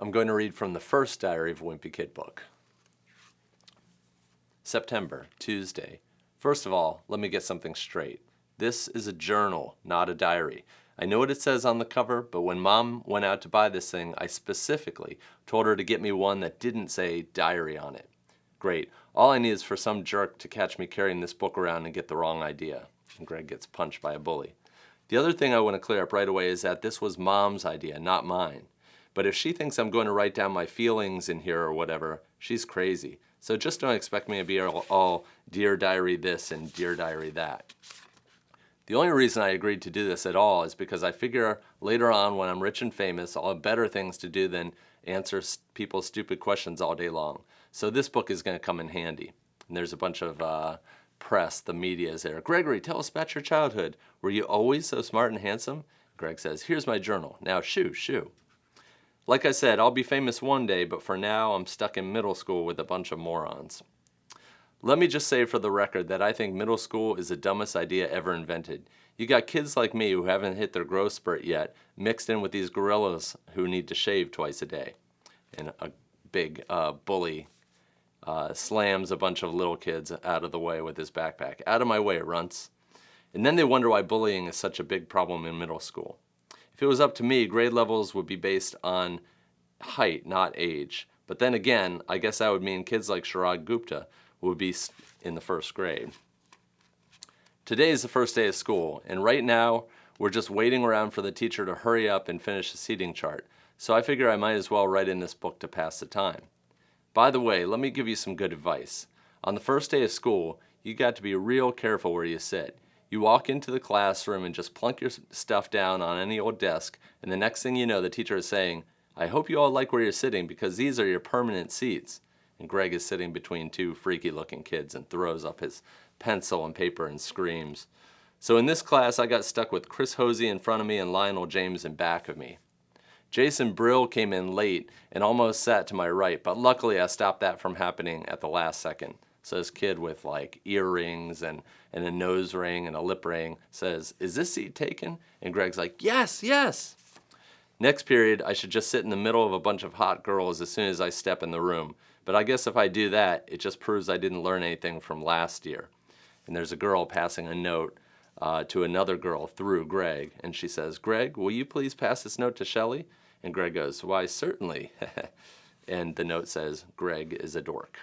I'm going to read from the first Diary of a Wimpy Kid book. September, Tuesday. First of all, let me get something straight. This is a journal, not a diary. I know what it says on the cover, but when Mom went out to buy this thing, I specifically told her to get me one that didn't say diary on it. Great. All I need is for some jerk to catch me carrying this book around and get the wrong idea. And Greg gets punched by a bully. The other thing I want to clear up right away is that this was Mom's idea, not mine. But if she thinks I'm going to write down my feelings in here or whatever, she's crazy. So just don't expect me to be all Dear Diary this and Dear Diary that. The only reason I agreed to do this at all is because I figure later on when I'm rich and famous, I'll have better things to do than answer people's stupid questions all day long. So this book is going to come in handy. And there's a bunch of press, the media is there. Gregory, tell us about your childhood. Were you always so smart and handsome? Greg says, here's my journal. Now shoo. Like I said, I'll be famous one day, but for now I'm stuck in middle school with a bunch of morons. Let me just say for the record that I think middle school is the dumbest idea ever invented. You got kids like me who haven't hit their growth spurt yet, mixed in with these gorillas who need to shave twice a day. And a big bully slams a bunch of little kids out of the way with his backpack. Out of my way, runts. And then they wonder why bullying is such a big problem in middle school. If it was up to me, grade levels would be based on height, not age. But then again, I guess that would mean kids like Sharad Gupta would be in the first grade. Today is the first day of school, and right now we're just waiting around for the teacher to hurry up and finish the seating chart. So I figure I might as well write in this book to pass the time. By the way, let me give you some good advice. On the first day of school, you got to be real careful where you sit. You walk into the classroom and just plunk your stuff down on any old desk, and the next thing you know, the teacher is saying, I hope you all like where you're sitting because these are your permanent seats. And Greg is sitting between two freaky-looking kids and throws up his pencil and paper and screams. So in this class, I got stuck with Chris Hosey in front of me and Lionel James in back of me. Jason Brill came in late and almost sat to my right, but luckily I stopped that from happening at the last second. So this kid with like earrings and a nose ring and a lip ring says, is this seat taken? And Greg's like, yes. Next period, I should just sit in the middle of a bunch of hot girls as soon as I step in the room. But I guess if I do that, it just proves I didn't learn anything from last year. And there's a girl passing a note to another girl through Greg. And she says, Greg, will you please pass this note to Shelley? And Greg goes, why, certainly. And the note says, Greg is a dork.